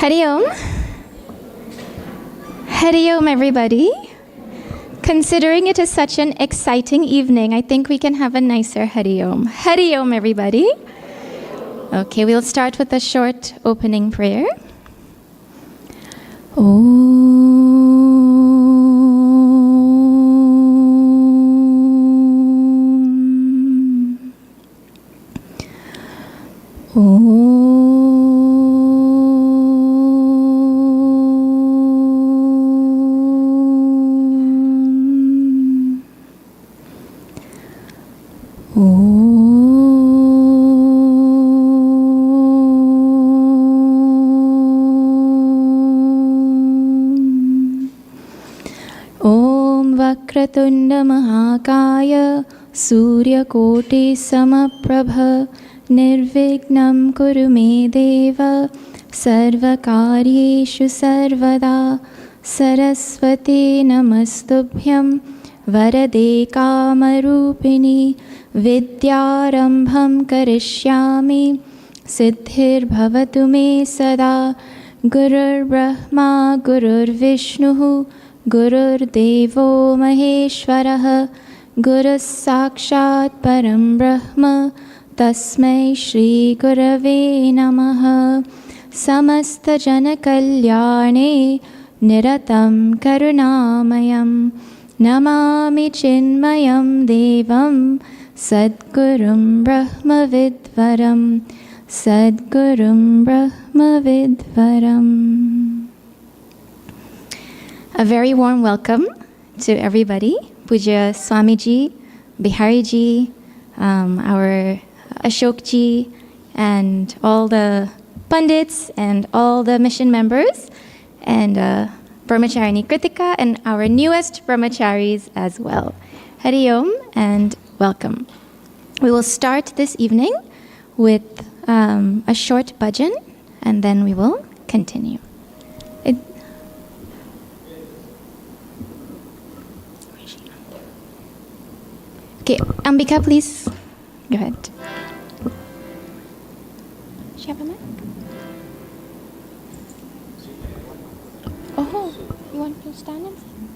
Hari Om. Hari Om, everybody. Considering it is such an exciting evening, I think we can have a nicer Hari Om. Hari Om, everybody. Okay, we'll start with a short opening prayer. Vakratunda Mahakaya Suryakoti Samaprabha Nirvignam Kuru Me Deva Sarvakaryeshu Sarvada Saraswati Namastubhyam Varade Kamarupini Vidyarambham Karishyami Siddhir Bhavatu Me Sada Gurur Brahma Gurur Vishnuhu Gurur Devo Maheshwarah Guru Sakshat Param Brahma Tasmai Shri Gurave Namaha Samasta Jana Kalyane Niratam Karunamayam Namami Chinmayam Devam Sadgurum Brahma Vidvaram Sadgurum Brahma Vidvaram. A very warm welcome to everybody. Puja Swamiji, Bihariji, our Ashokji, and all the Pandits, and all the mission members, and Brahmacharini Kritika, and our newest Brahmacharis as well. Hari Om and welcome. We will start this evening with a short bhajan, and then we will continue. Okay, Ambika, please go ahead. Does she have a mic? Oh, you want to stand and sing?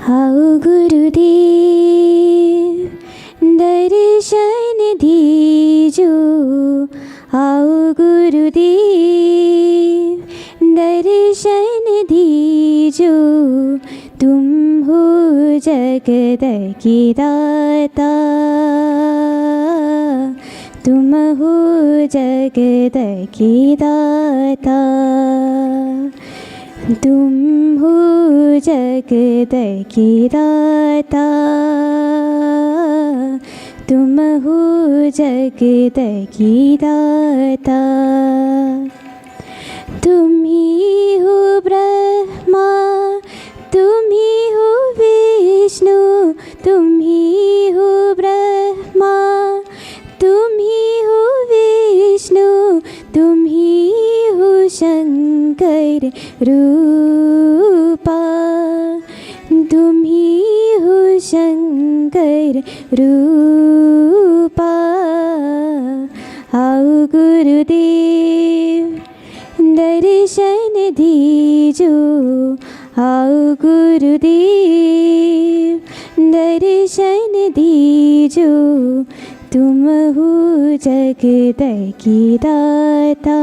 How Gurudev darshan dijo, How Gurudev darshan dijo, tum ho jagad ki data, tum ho jagad ki data, tum ho jagad ki data, तुम हो जगत की दाता, तुम ही हो ब्रह्मा, तुम ही हो विष्णु, तुम ही हो ब्रह्मा, तुम ही हो विष्णु, तुम ही हो शंकर रूपा, तुम ही हो शंकर रूपा. आओ गुरुदेव दर्शन दीजो, आओ गुरुदेव दर्शन दीजो, तुम हो जगत की दाता,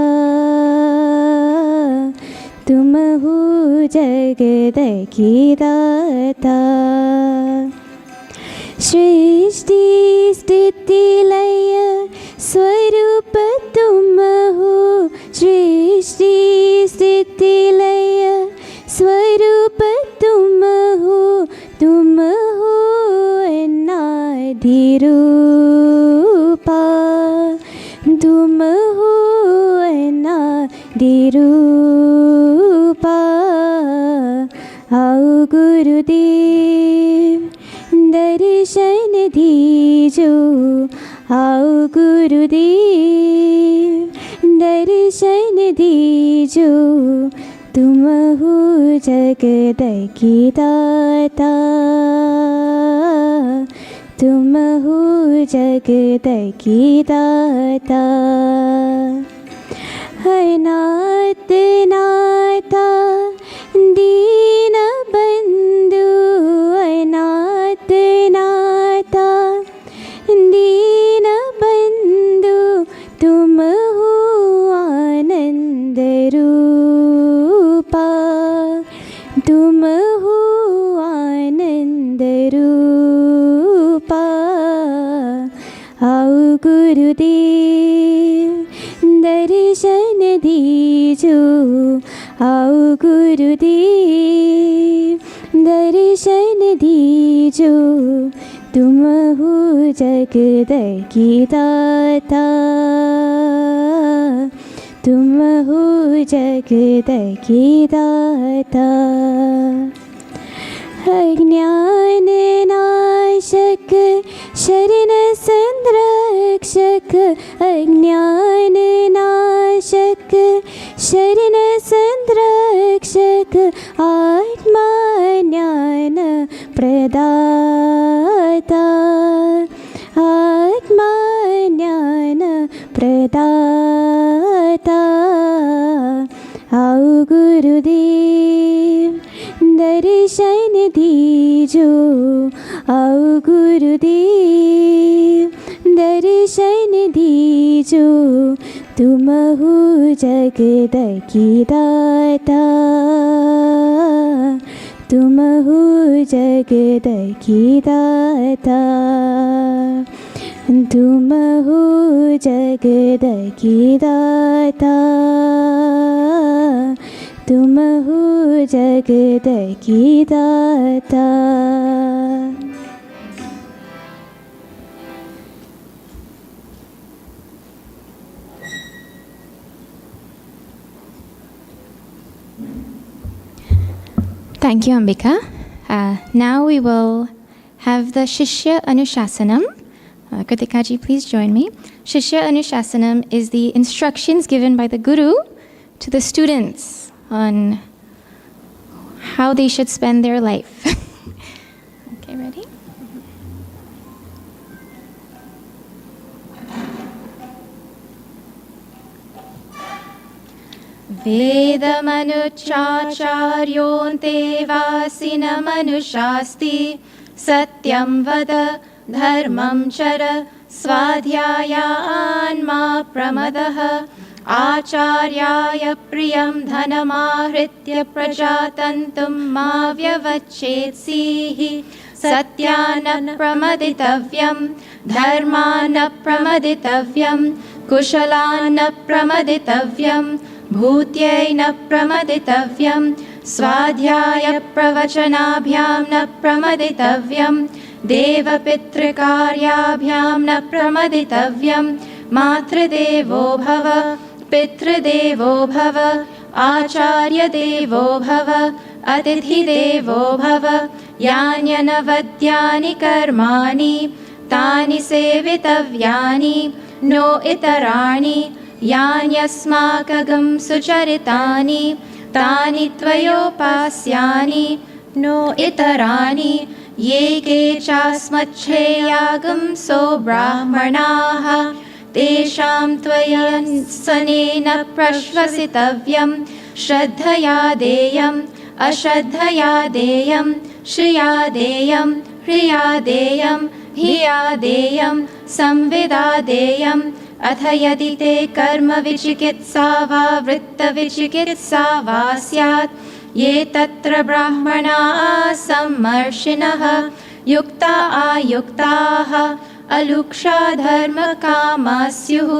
तुम हो जगत की दाता. सृष्टि स्थिति लय स्वरूप तुम हो, सृष्टि स्थिति लय स्वरूप तुम हो, तुम हो अनादि रूपा, तुम हो अनादि रूपा. आओ गुरुदेव दर्शन दीजो, आओ गुरुदेव दर्शन दीजो, तुम हो जगत की दाता, तुम हो जगत की दाता। अनाथ नाथा दीन बंधु, अनाथ नाथा दीन बंधु, तुम हो आनंद रूपा, तुम हो आनंद रूपा। आओ गुरुदेव दर्शन दीजो, आओ गुरुदेव दर्शन दीजो, तुम हो जगत की दाता, तुम हो जगत की दाता। अज्ञान नाशक शरण संरक्षक, अज्ञान नाशक शरण संरक्षक, आत्मा ज्ञान प्रदाता, आत्मा ज्ञान प्रदाता। आओ गुरुदेव दर्शन दीजो, आओ गुरुदेव दर्शन दीजो, तुम हो जगत की दाता, तुम हो जगत की दाता, तुम हो जगत की दाता, तुम हो जगत की दाता। Thank you, Ambika. Now we will have the Shishya Anushasanam. Kritikaji, please join me. Shishya Anushasanam is the instructions given by the Guru to the students on how they should spend their life. Okay, ready? Vedamanucharyoonte vasinamanushasti, satyam vada dharmam chara swadhyayaan ma pramadaha, आचार्याय प्रियं धनमाहृत्य प्रजातन्तुं मा व्यवच्छेत्सीः, सत्यान प्रमदितव्यं धर्मान प्रमदितव्यं कुशलान प्रमदितव्यं भूत्यै न प्रमदितव्यं स्वाध्याय प्रवचनाभ्यां न प्रमदितव्यं देवपितृकार्याभ्यां न प्रमदितव्यं मातृदेवो भव पितृदेवो भव आचार्यदेवो भव अतिथिदेवो भव यान्यनवद्यानि कर्माणि तानि सेवितव्यानि नो इतराणि यान्यस्माकं सुचरितानि तानि त्वयोपास्यानि नो इतराणि ये केचास्मच्छ्रेयागं सो ब्राह्मणाः तेषां त्वयंसनेन प्रश्वसितव्यं श्रद्धया देयम् अश्रद्धया देयं श्रिया देयं ह्रिया देयं धिया देयं संविदा देयम् अथ यदि ते कर्म विचिकित्सा वा वृत्तविचिकित्सा वा स्यात् ये तत्र ब्राह्मणाः सम्मर्षिणः युक्ता आयुक्ताः अलुक्षा धर्मकामा स्युः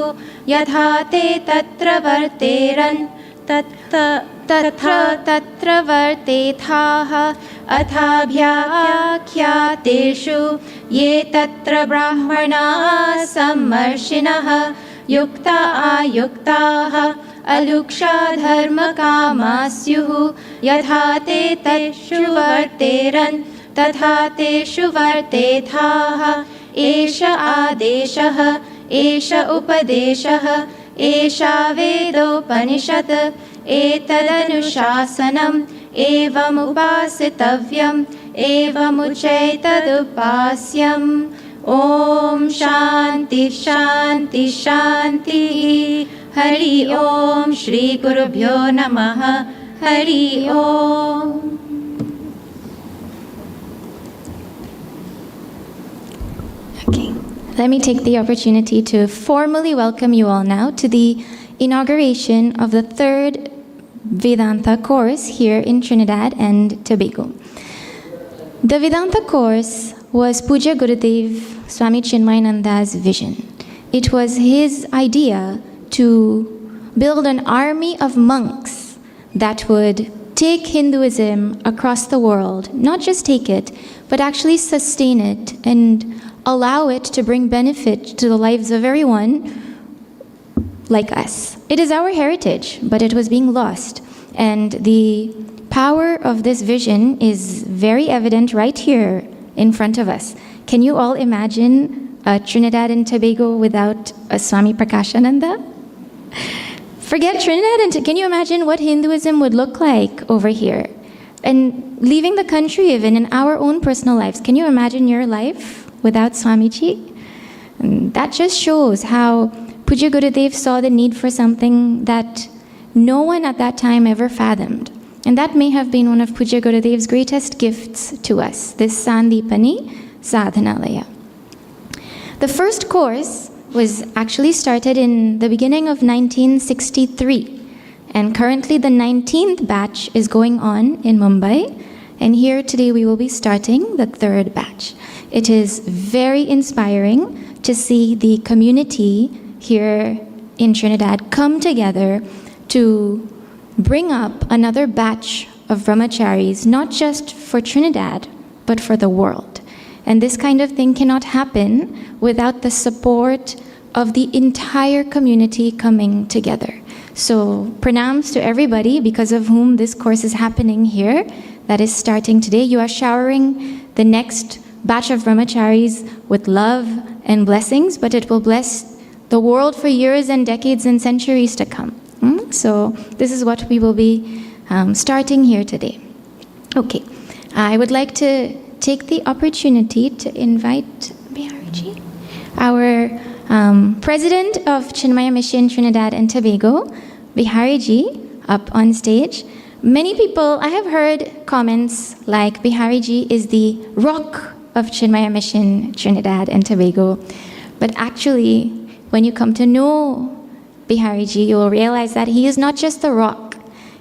यथा ते तत्र वर्तेरन् तत्र वर्तेथाः अथाभ्याख्यातेषु ये तत्र ब्राह्मणाः सम्मर्षिणः युक्ता आयुक्ताः अलुक्षा धर्मकामा स्युः यथा ते तेषु वर्तेरन् तथा तेषु वर्तेथाः एष आदेशः एष उपदेशः एषा वेदोपनिषत् etadanuशासनम् evamupasitavyam evamuchaitadupasyam. Om Shanti Shanti Shanti. Hari Om Shri Gurubhyo Namaha. Hari Om. Okay, let me take the opportunity to formally welcome you all now to the inauguration of the third Vedanta course here in Trinidad and Tobago. The Vedanta course was Puja Gurudev Swami Chinmayananda's vision. It was his idea to build an army of monks that would take Hinduism across the world, not just take it, but actually sustain it and allow it to bring benefit to the lives of everyone like us. It is our heritage, but it was being lost. And the power of this vision is very evident right here in front of us. Can you all imagine Trinidad and Tobago without a Swami Prakashananda? Forget Trinidad and can you imagine what Hinduism would look like over here? And leaving the country even in our own personal lives. Can you imagine your life without Swamiji? And that just shows how Puja Gurudev saw the need for something that no one at that time ever fathomed. And that may have been one of Puja Gurudev's greatest gifts to us, this Sandipani Sadhanalaya. The first course was actually started in the beginning of 1963. And currently the 19th batch is going on in Mumbai. And here today we will be starting the third batch. It is very inspiring to see the community here in Trinidad come together to bring up another batch of brahmacharis, not just for Trinidad, but for the world. And this kind of thing cannot happen without the support of the entire community coming together. So pranams to everybody because of whom this course is happening here, that is starting today. You are showering the next batch of brahmacharis with love and blessings, but it will bless the world for years and decades and centuries to come. So this is what we will be starting here today. Okay, I would like to take the opportunity to invite Biharji, our president of Chinmaya Mission Trinidad and Tobago, Biharji, up on stage. Many people, I have heard comments like Biharji is the rock of Chinmaya Mission Trinidad and Tobago. But actually, when you come to know Biharji, you will realize that he is not just the rock.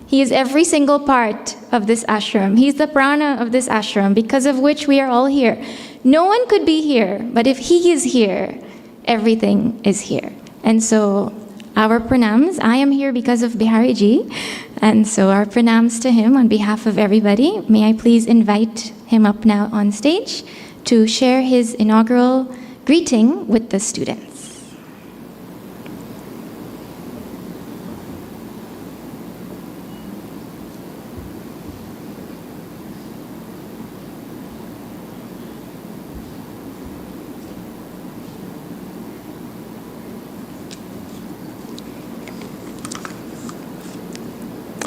He is every single part of this ashram. He's the prana of this ashram, because of which we are all here. No one could be here, but if he is here, everything is here. And so our pranams, I am here because of Biharji, and so our pranams to him on behalf of everybody. May I please invite him up now on stage to share his inaugural greeting with the students.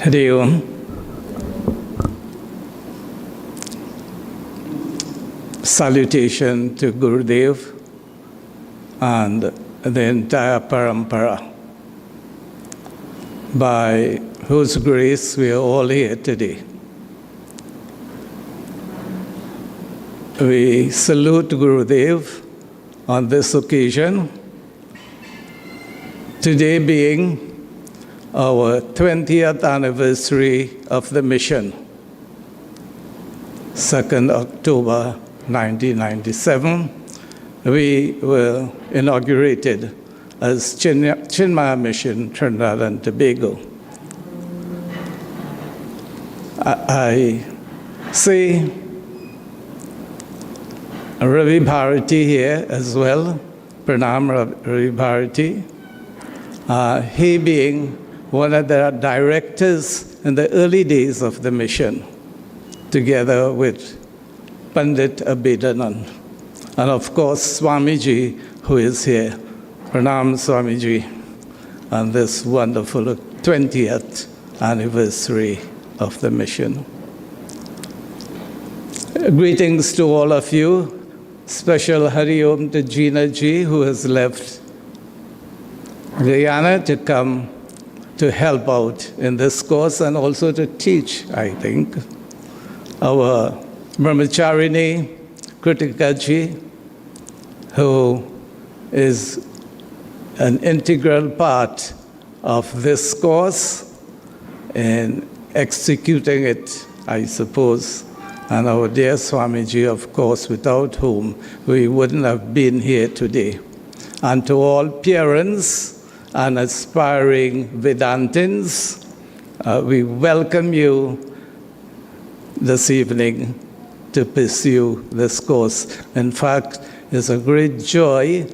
Hari Om. Salutation to Gurudev and the entire parampara, by whose grace we are all here today. We salute Gurudev on this occasion, today being our 20th anniversary of the mission, 2nd October 1997. We were inaugurated as Chinmaya Mission Trinidad and Tobago. I see Ravi Bharati here as well. Pranam Ravi Bharati. He being one of the directors in the early days of the mission, together with Pandit Vedānta. And of course, Swamiji, who is here. Pranam Swamiji on this wonderful 20th anniversary of the mission. Greetings to all of you. Special Hari Om to Gina Ji, who has left Guyana to come to help out in this course and also to teach, I think. Our Brahmacharini, Kritika Ji, who is an integral part of this course in executing it, I suppose. And our dear Swamiji, of course, without whom we wouldn't have been here today. And to all parents and aspiring Vedantins, we welcome you this evening to pursue this course. In fact, it's a great joy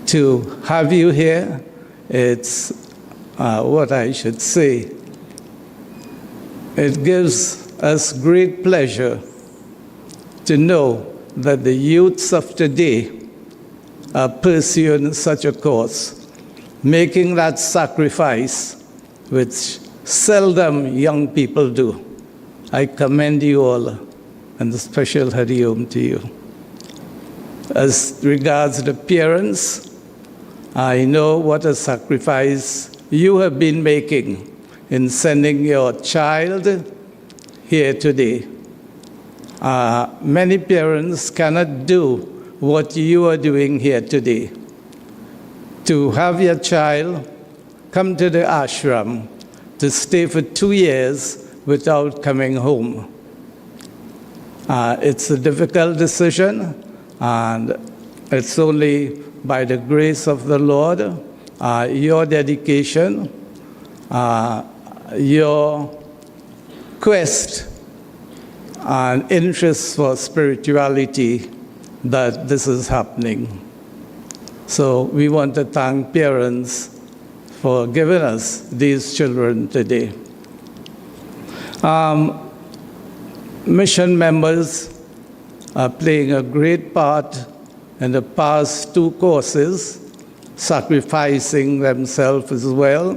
to have you here. It's what I should say. It gives us great pleasure to know that the youths of today are pursuing such a course, making that sacrifice which seldom young people do. I commend you all, and a special Hari Om to you. As regards the parents, I know what a sacrifice you have been making in sending your child here today. Many parents cannot do what you are doing here today. To have your child come to the ashram, to stay for 2 years without coming home. It's a difficult decision, and it's only by the grace of the Lord, your dedication, your quest and interest for spirituality that this is happening. So we want to thank parents for giving us these children today. Mission members are playing a great part in the past 2 courses, sacrificing themselves as well,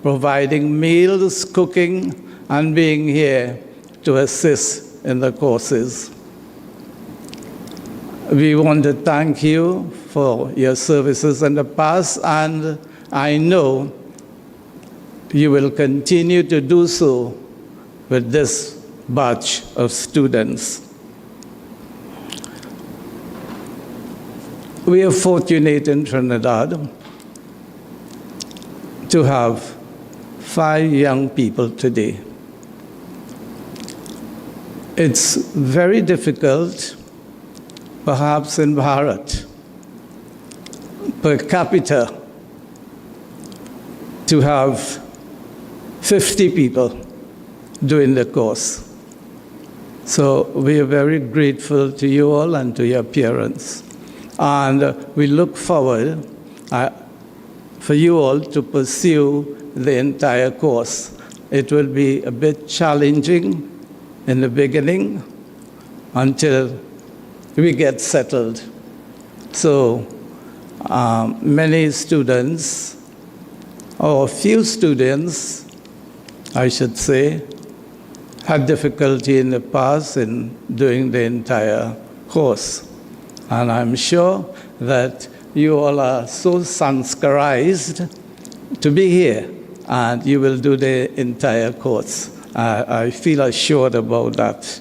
providing meals, cooking, and being here to assist in the courses. We want to thank you for your services in the past, and I know you will continue to do so with this batch of students. We are fortunate in Trinidad to have 5 young people today. It's very difficult, perhaps in Bharat, per capita, to have 50 people doing the course. So we are very grateful to you all and to your parents. And we look forward for you all to pursue the entire course. It will be a bit challenging in the beginning until we get settled. So many students, or few students, I should say, had difficulty in the past in doing the entire course. And I'm sure that you all are so sanskarized to be here, and you will do the entire course. I feel assured about that.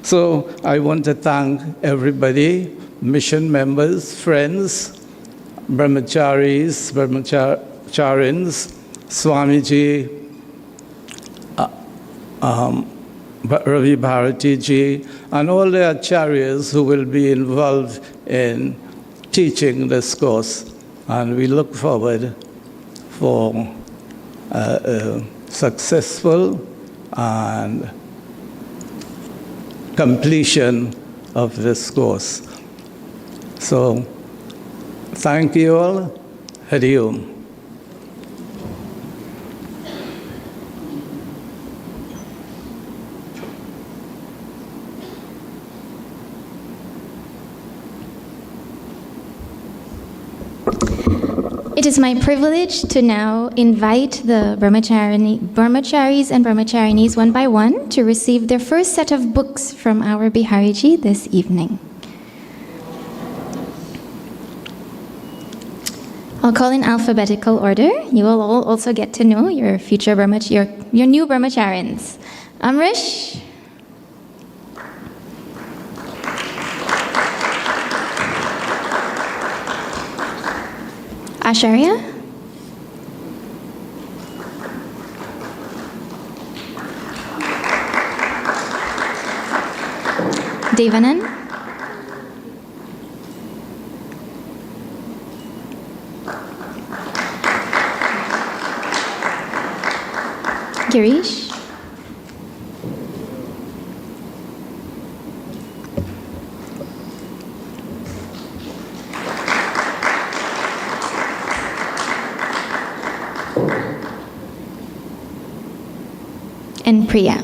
So I want to thank everybody, mission members, friends, brahmacharis, brahmacharins, Swamiji, Ravi Bharati Ji, and all the acharyas who will be involved in teaching this course. And we look forward for a successful and completion of this course. So, thank you all. Hari Om. It is is my privilege to now invite the brahmacharis and brahmacharinis one by one to receive their first set of books from our Bihariji this evening. I'll call in alphabetical order. You will all also get to know your future your new brahmacharins. Amrish. Acharya. Devanan. Girish. And Priya.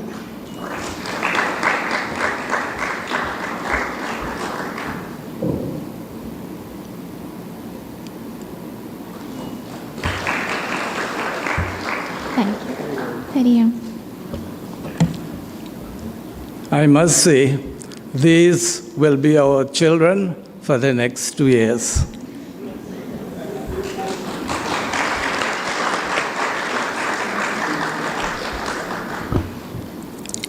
Thank you. Hariya. I must say, these will be our children for the next 2 years.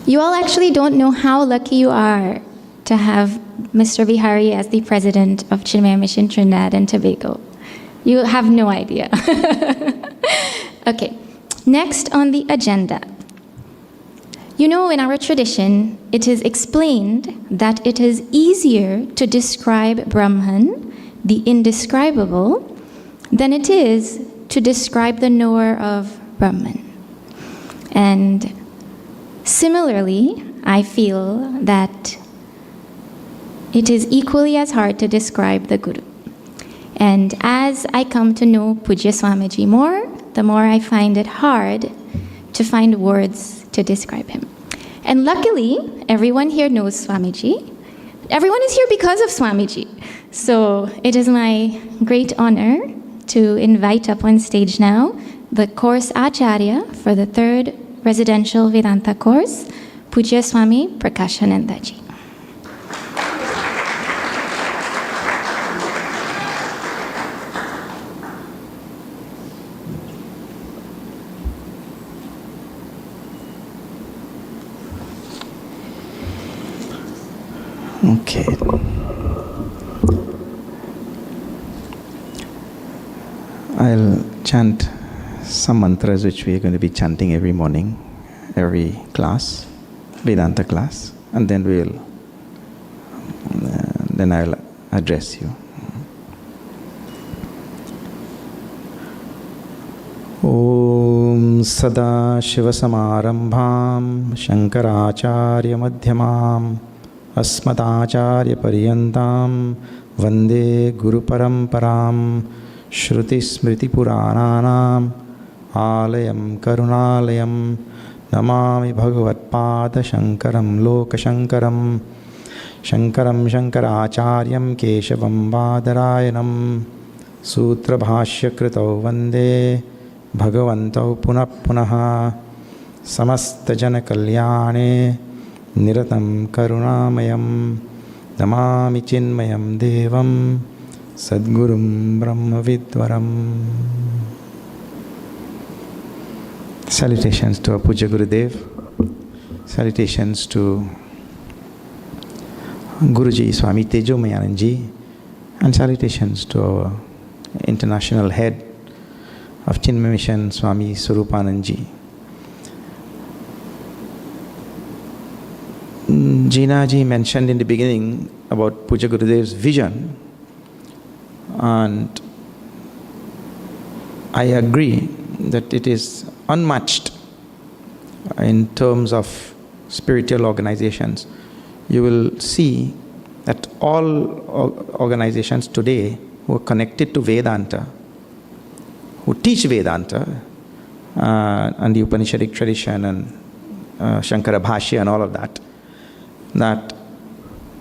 You all actually don't know how lucky you are to have Mr. Vihari as the president of Chinmaya Mission Trinidad and Tobago. You have no idea. Okay, next on the agenda. You know, in our tradition, it is explained that it is easier to describe Brahman, the indescribable, than it is to describe the knower of Brahman. And similarly, I feel that it is equally as hard to describe the Guru. And as I come to know Pujya Swamiji more, the more I find it hard to find words to describe him. And luckily, everyone here knows Swamiji. Everyone is here because of Swamiji. So it is my great honor to invite up on stage now the course Acharya for the 3rd residential Vedanta course, Pujya Swami Prakashananda ji. Okay. I'll chant some mantras which we are going to be chanting every morning, every class, Vedanta class, and then I'll address you. Om Sada Shiva Samarambham Shankaracharya Madhyamam Asmatacharya Paryantam Vande Guru Paramparam Shruti Smriti Purananam Alayam Karunalayam Namami Bhagavad Pada Shankaram Loka Shankaram Shankaram Shankaracharyam Keshavam Badarayanam Sutra Bhashya Kritau Vande Bhagavantau Punah Punaha Samasta Jana Kalyane Niratam Karunamayam Namami Chinmayam Devam Sadgurum Brahma Vidvaram. Salutations to our Puja Gurudev. Salutations to Guruji Swami Tejomayananji. And salutations to our international head of Chinmaya Mission, Swami Swarupananji. Jinaji mentioned in the beginning about Puja Gurudev's vision, and I agree that it is unmatched in terms of spiritual organizations. You will see that all organizations today who are connected to Vedanta, who teach Vedanta and the Upanishadic tradition and Shankara Bhashya and all of that, that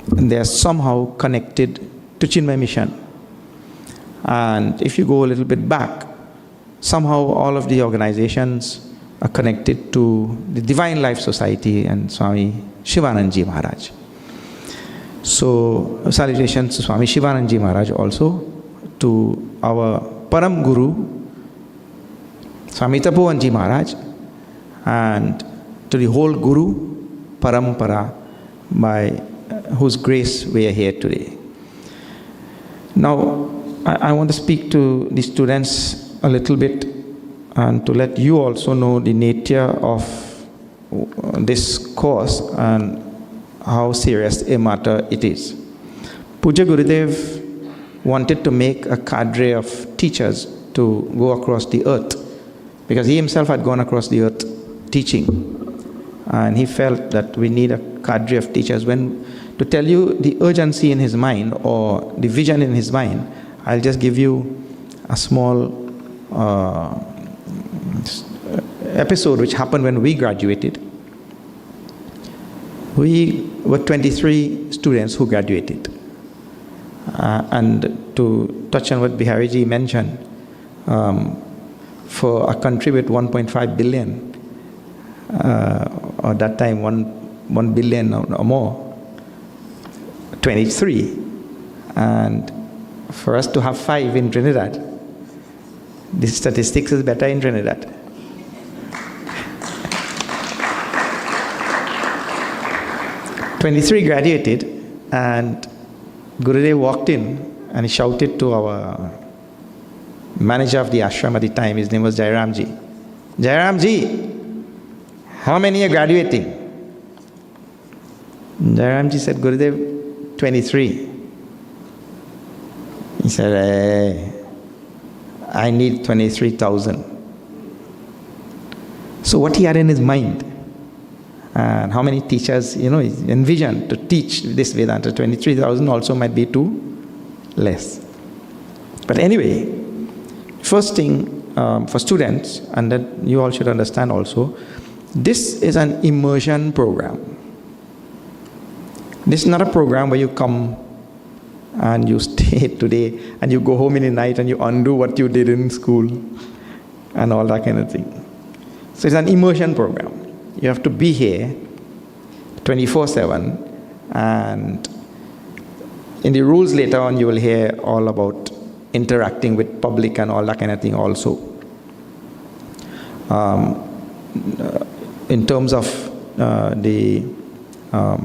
they are somehow connected to Chinmaya Mission. And if you go a little bit back, somehow all of the organizations are connected to the Divine Life Society and Swami Shivanandaji Maharaj. So salutations to Swami Shivanandaji Maharaj also, to our Param Guru, Swami Tapovanji Maharaj, and to the whole Guru Parampara, by whose grace we are here today. Now, I want to speak to the students a little bit and to let you also know the nature of this course and how serious a matter it is. Puja Gurudev wanted to make a cadre of teachers to go across the earth, because he himself had gone across the earth teaching, and he felt that we need a cadre of teachers. To tell you the urgency in his mind or the vision in his mind, I'll just give you a small episode which happened when we graduated. We were 23 students who graduated. And to touch on what Bihariji mentioned, for a country with 1.5 billion, or that time 1 billion or more, 23, and for us to have 5 in Trinidad, the statistics is better in Trinidad. "23 graduated, and Gurudev walked in and he shouted to our manager of the ashram at the time, his name was Jayaramji. Jayaramji, how many are graduating? Jayaramji said, Gurudev, 23. He said, I need 23,000. So what he had in his mind, and how many teachers, he envisioned to teach this Vedanta, 23,000 also might be too less. But anyway, first thing for students, and that you all should understand also, this is an immersion program. This is not a program where you come and you stay today and you go home in the night and you undo what you did in school and all that kind of thing. So it's an immersion program. You have to be here 24/7, and in the rules later on you will hear all about interacting with public and all that kind of thing also. In terms of the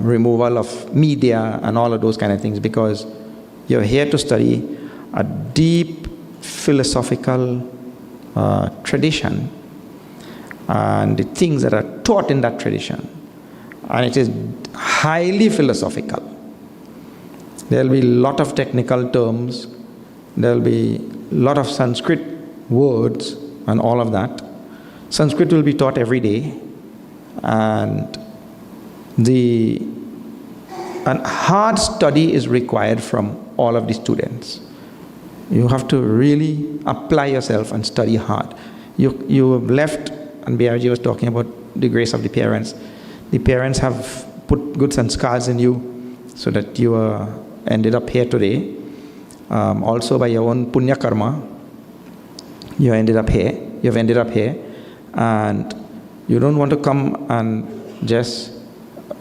removal of media and all of those kind of things, because you're here to study a deep philosophical tradition and the things that are taught in that tradition. And it is highly philosophical. There will be a lot of technical terms, there will be a lot of Sanskrit words and all of that. Sanskrit will be taught every day, and hard study is required from all of the students. You have to really apply yourself and study hard. You have left, and BRG was talking about the grace of the parents. The parents have put good sanskars in you so that you ended up here today. Also by your own punya karma, you have ended up here, and you don't want to come and just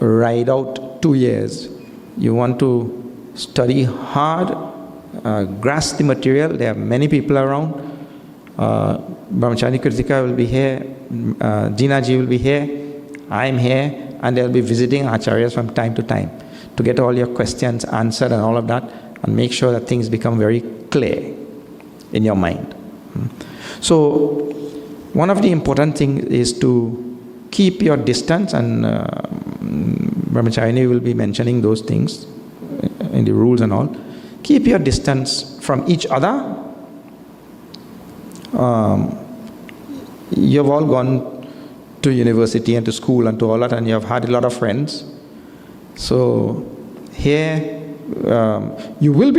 ride out 2 years. You want to study hard, grasp the material. There are many people around. Brahmachari Kritika will be here, Jina ji will be here, I am here, and they'll be visiting acharyas from time to time to get all your questions answered and all of that, and make sure that things become very clear in your mind. So one of the important things is to keep your distance, and Brahmachari will be mentioning those things in the rules and all. Keep your distance from each other. You've all gone to university and to school and to all that, and you have had a lot of friends. So here, you will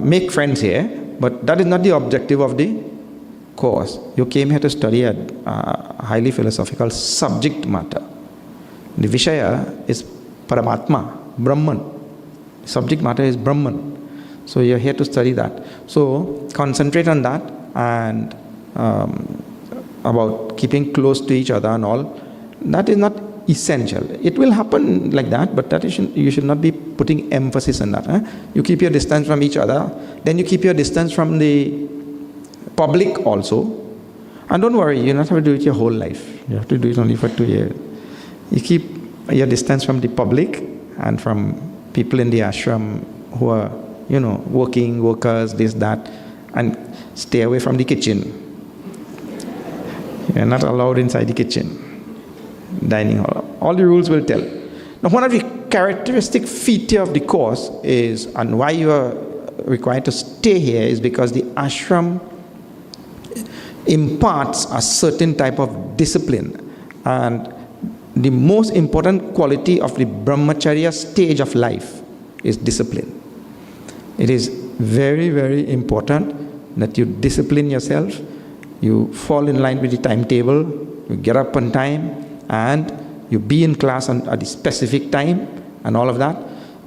make friends here, but that is not the objective of the course. You came here to study a highly philosophical subject matter. The Vishaya is Paramatma, Brahman. Subject matter is Brahman. So you're here to study that. So concentrate on that and about keeping close to each other and all, that is not essential. It will happen like that, but you should not be putting emphasis on that. You keep your distance from each other, then you keep your distance from the public also. And don't worry, you don't have to do it your whole life. You have to do it only for 2 years. You keep your distance from the public and from people in the ashram who are, working, workers, this, that, and stay away from the kitchen. You're not allowed inside the kitchen, dining hall. All the rules will tell. Now, one of the characteristic feature of the course is, and why you are required to stay here, is because the ashram imparts a certain type of discipline. And the most important quality of the brahmacharya stage of life is discipline. It is very, very important that you discipline yourself, you fall in line with the timetable, you get up on time, and you be in class at the specific time, and all of that,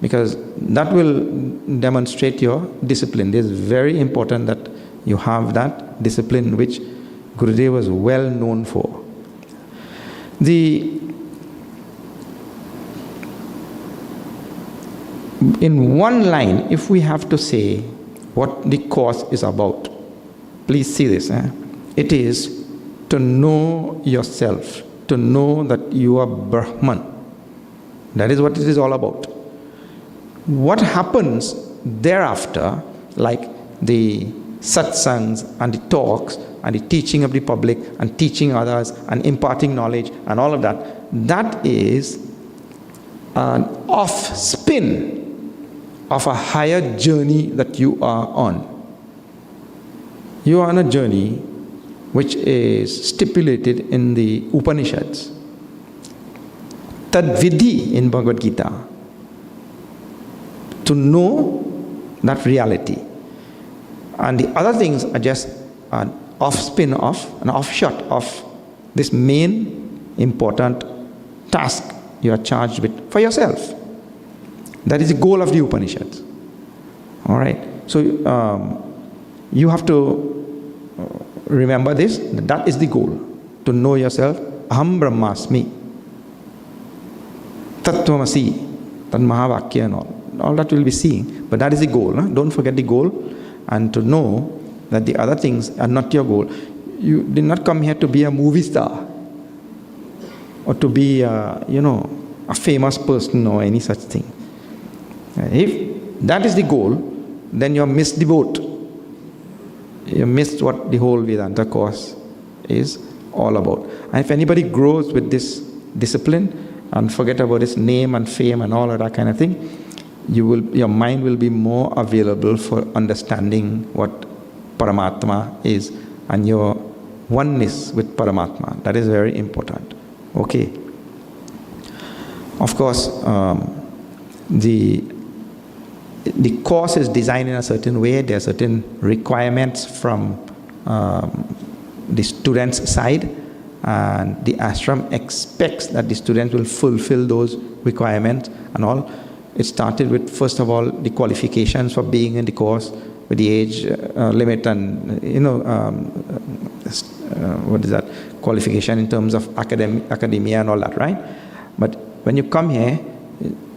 because that will demonstrate your discipline. It is very important that you have that discipline which Gurudev was well known for. In one line, if we have to say what the course is about, please see this. It is to know yourself, to know that you are Brahman. That is what it is all about. What happens thereafter, like the satsangs and the talks and the teaching of the public and teaching others and imparting knowledge and all of that, that is an off-spin of a higher journey that you are on. You are on a journey which is stipulated in the Upanishads. Tad vidhi in Bhagavad Gita. To know that reality. And the other things are just an off-spin off, an offshot of this main important task you are charged with for yourself. That is the goal of the Upanishads. All right. So you have to remember this. That is the goal. To know yourself. Aham Brahmasmi. Tattvamasi. Tad Mahavakya and all. All that we'll be seeing. But that is the goal. Don't forget the goal. And to know that the other things are not your goal. You did not come here to be a movie star. Or to be, a famous person or any such thing. If that is the goal, then you have missed the boat. You missed what the whole Vedanta course is all about. And if anybody grows with this discipline and forget about its name and fame and all of that kind of thing, your mind will be more available for understanding what Paramatma is and your oneness with Paramatma. That is very important. Okay. Of course, the course is designed in a certain way. There are certain requirements from the student's side, and the ashram expects that the student will fulfill those requirements and all. It started with, first of all, the qualifications for being in the course, with the age limit and, what is that, qualification in terms of academia and all that, right? But when you come here,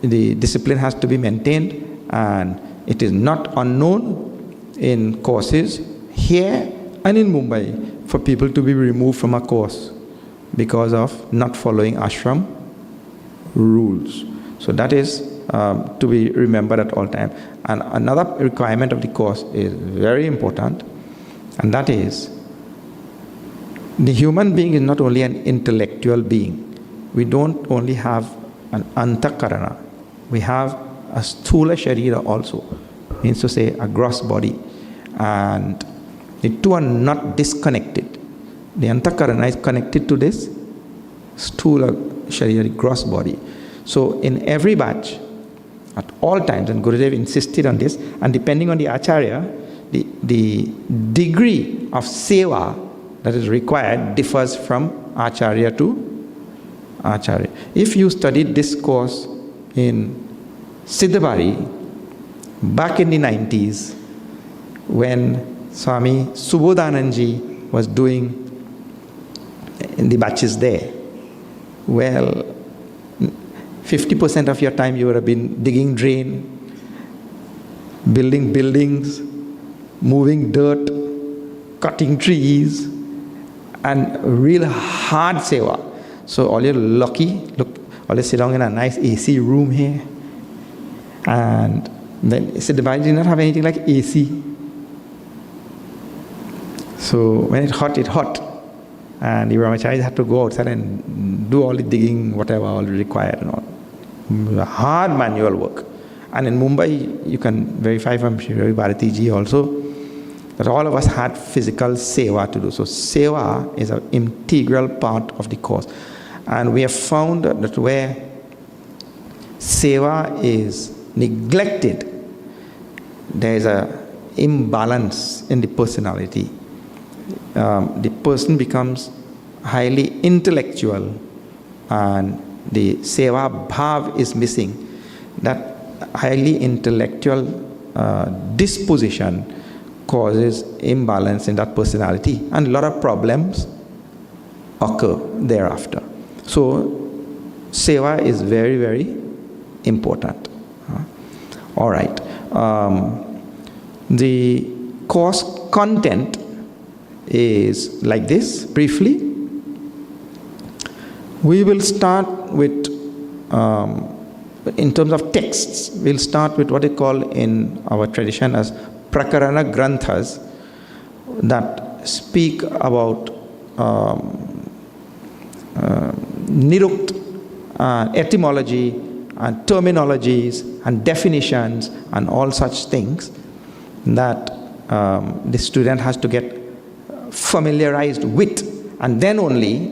the discipline has to be maintained. And it is not unknown in courses here and in Mumbai for people to be removed from a course because of not following ashram rules. So that is to be remembered at all times. And another requirement of the course is very important, and that is the human being is not only an intellectual being. We don't only have an antakarana. We have a sthula sharira also, means to say a gross body, and the two are not disconnected. The antakarana is connected to this sthula sharira, gross body. So in every batch, at all times, and Gurudev insisted on this, and depending on the acharya, the degree of seva that is required differs from acharya to acharya. If you studied this course in Siddhabari, back in the 90s, when Swami Subodhananji was doing in the batches there? Well, 50% of your time you would have been digging drain, building buildings, moving dirt, cutting trees, and real hard seva. So all you're lucky, look, all you sit down in a nice AC room here, and then Siddhavai did not have anything like AC. So when it's hot, and the brahmacharis had to go outside and do all the digging, whatever all required and all. Hard manual work. And in Mumbai, you can verify from Shri Bharati ji also, that all of us had physical seva to do. So seva is an integral part of the course. And we have found that where seva is neglected, there is an imbalance in the personality. The person becomes highly intellectual, and the seva bhav is missing. That highly intellectual disposition causes imbalance in that personality, and a lot of problems occur thereafter. So seva is very, very important. All right. The course content is like this, briefly. We will start with, in terms of texts, we'll start with what they call in our tradition as Prakarana Granthas, that speak about Nirukt, etymology, and terminologies, and definitions, and all such things that the student has to get familiarized with, and then only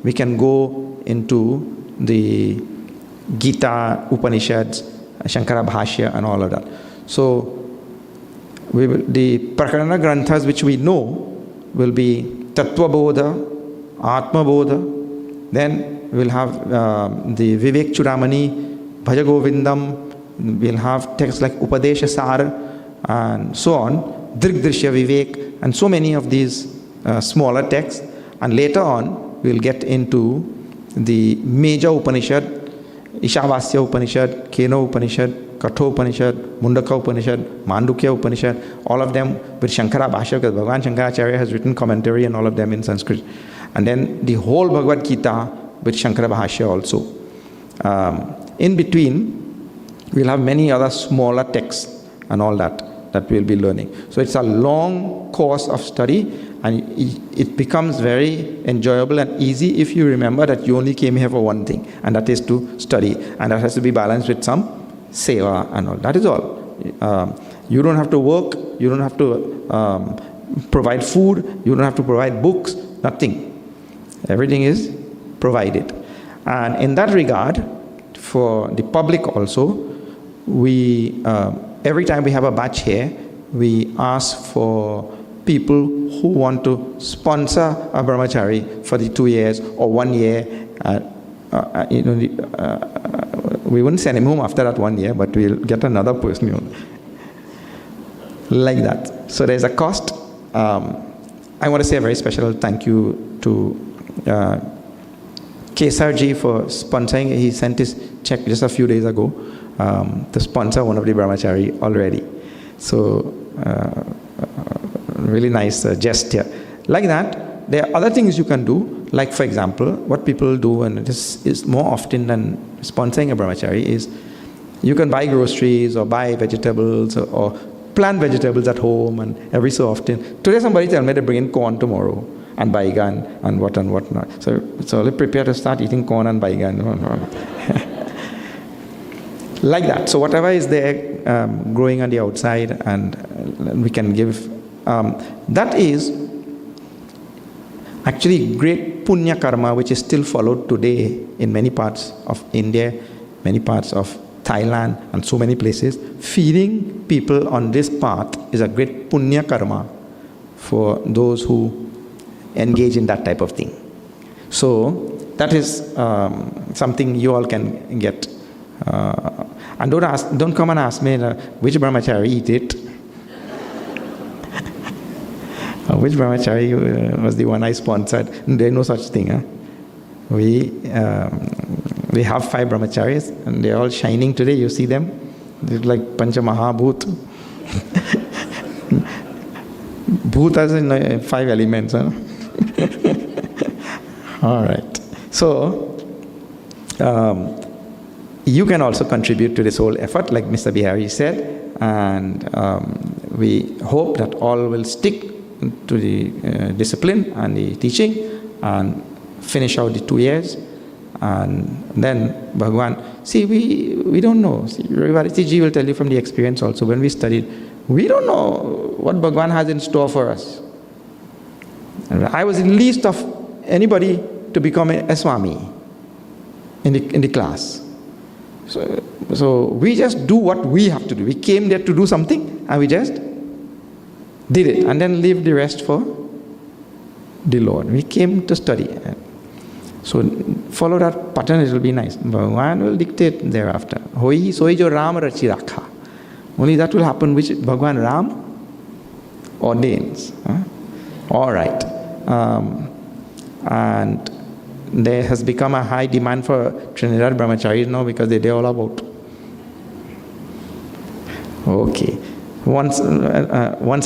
we can go into the Gita, Upanishads, Shankara Bhashya, and all of that. So the Prakarana Granthas which we know will be Tattva Bodha, Atma Bodha, then we'll have the Vivek Chudamani, Bhaja Govindam, we'll have texts like Upadesha Sar, and so on, Drigdrishya Vivek, and so many of these smaller texts. And later on, we'll get into the major Upanishad, Ishavasya Upanishad, Kena Upanishad, Katha Upanishad, Mundaka Upanishad, Mandukya Upanishad, all of them with Shankara Bhashya, because Bhagavan Shankaracharya has written commentary and all of them in Sanskrit. And then the whole Bhagavad Gita with Shankara Bhashya also. In between, we'll have many other smaller texts and all that we'll be learning. So it's a long course of study, and it becomes very enjoyable and easy if you remember that you only came here for one thing, and that is to study, and that has to be balanced with some seva and all. That is all. You don't have to work, you don't have to provide food, you don't have to provide books, nothing. Everything is provided. And in that regard, for the public also, we every time we have a batch here, we ask for people who want to sponsor a brahmachari for the 2 years or 1 year. We wouldn't send him home after that 1 year, but we'll get another person like that. So there's a cost. I want to say a very special thank you to Kesarji for sponsoring. He sent his check just a few days ago to sponsor one of the brahmachari already. So really nice gesture. Like that, there are other things you can do. Like for example, what people do, and this is more often than sponsoring a brahmachari, is you can buy groceries or buy vegetables or plant vegetables at home, and every so often. Today somebody tell me they bring in corn tomorrow, and baigan, and what not. So let's prepare to start eating corn and baigan. Like that. So whatever is there growing on the outside, and we can give. That is actually great punya karma, which is still followed today in many parts of India, many parts of Thailand, and so many places. Feeding people on this path is a great punya karma for those who engage in that type of thing. So that is something you all can get. And don't come and ask me which brahmachari eat it. Which brahmachari was the one I sponsored? There is no such thing. Huh? We have 5 brahmacharis, and they're all shining today. You see them? They're like Pancha Mahabhut. Bhutas in 5 elements. Huh? All right. So, you can also contribute to this whole effort, like Mr. Bihari said, and we hope that all will stick to the discipline and the teaching and finish out the 2 years. And then Bhagwan, see, we don't know. See, Ravivarti ji will tell you from the experience also. When we studied, we don't know what Bhagwan has in store for us. And I was the least of anybody to become a Swami in the class. So we just do what we have to do. We came there to do something, and we just did it, and then leave the rest for the Lord. We came to study. So follow that pattern, it will be nice. Bhagwan will dictate thereafter. Hoi soi jo Ram rachi rakha. Only that will happen which Bhagwan Ram ordains. All right. And there has become a high demand for Trinidad brahmacharis now because they're all about. Okay. Once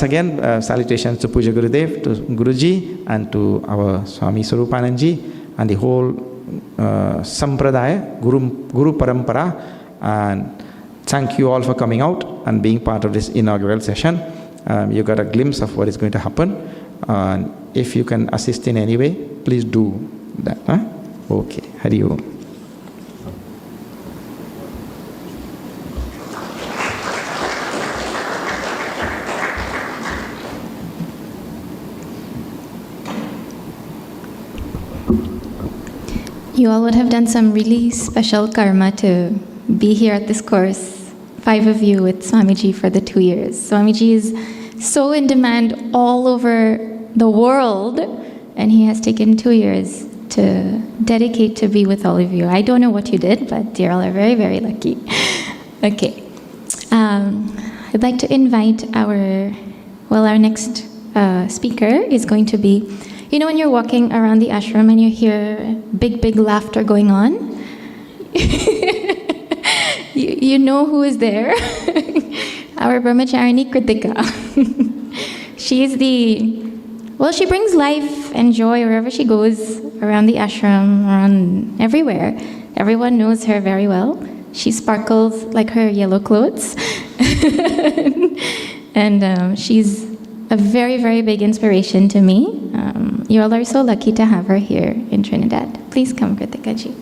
again, salutations to Puja Gurudev, to Guruji, and to our Swami Swarupananji, and the whole Sampradaya, Guru Parampara. And thank you all for coming out and being part of this inaugural session. You got a glimpse of what is going to happen. And if you can assist in any way, please do that. Huh? Okay. Hari Om. You all would have done some really special karma to be here at this course, 5 of you with Swamiji for the 2 years. Swamiji is so in demand all over the world, and he has taken 2 years to dedicate to be with all of you. I don't know what you did, but you all are very, very lucky. Okay. I'd like to invite our next speaker is going to be, you know when you're walking around the ashram and you hear big laughter going on? you know who is there? Our brahmacharini Kritika. She's she brings life and joy wherever she goes, around the ashram, around everywhere. Everyone knows her very well. She sparkles like her yellow clothes. And she's a very, very big inspiration to me. You all are so lucky to have her here in Trinidad. Please come, Kritika ji.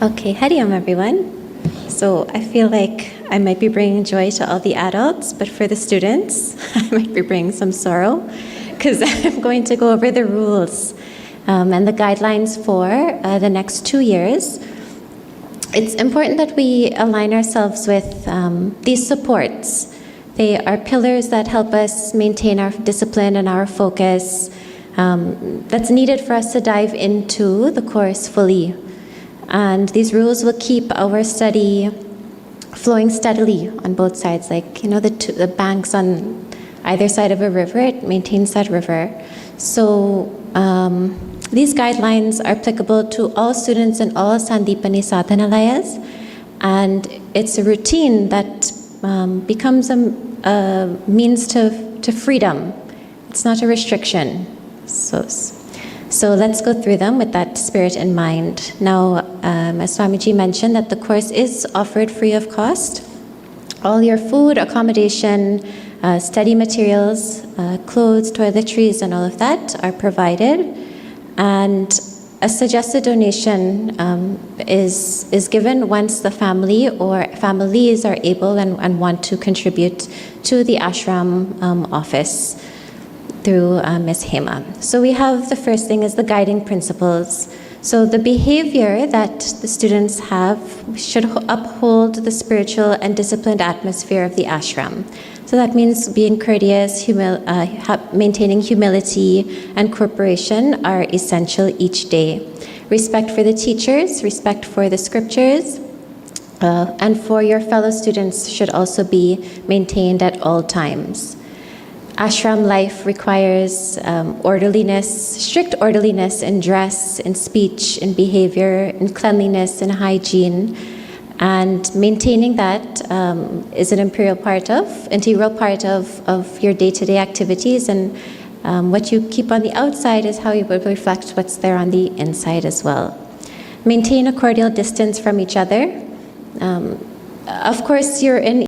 Okay, Hari Om everyone. So I feel like I might be bringing joy to all the adults, but for the students, I might be bringing some sorrow, because I'm going to go over the rules and the guidelines for the next 2 years. It's important that we align ourselves with these supports. They are pillars that help us maintain our discipline and our focus that's needed for us to dive into the course fully. And these rules will keep our study flowing steadily on both sides. Like, you know, the banks on either side of a river, it maintains that river. So these guidelines are applicable to all students in all Sandipani Sadhanalayas. And it's a routine that becomes a means to freedom. It's not a restriction. So let's go through them with that spirit in mind. Now, as Swamiji mentioned, that the course is offered free of cost. All your food, accommodation, study materials, clothes, toiletries, and all of that are provided. And a suggested donation is given once the family or families are able and want to contribute to the ashram through Ms. Hema. So we have the first thing is the guiding principles. So the behavior that the students have should uphold the spiritual and disciplined atmosphere of the ashram. So that means being courteous, maintaining humility and cooperation are essential each day. Respect for the teachers, respect for the scriptures, and for your fellow students should also be maintained at all times. Ashram life requires orderliness, strict orderliness in dress, in speech, in behavior, in cleanliness, in hygiene. And maintaining that is an integral part of your day-to-day activities. And what you keep on the outside is how you will reflect what's there on the inside as well. Maintain a cordial distance from each other. Of course, you're in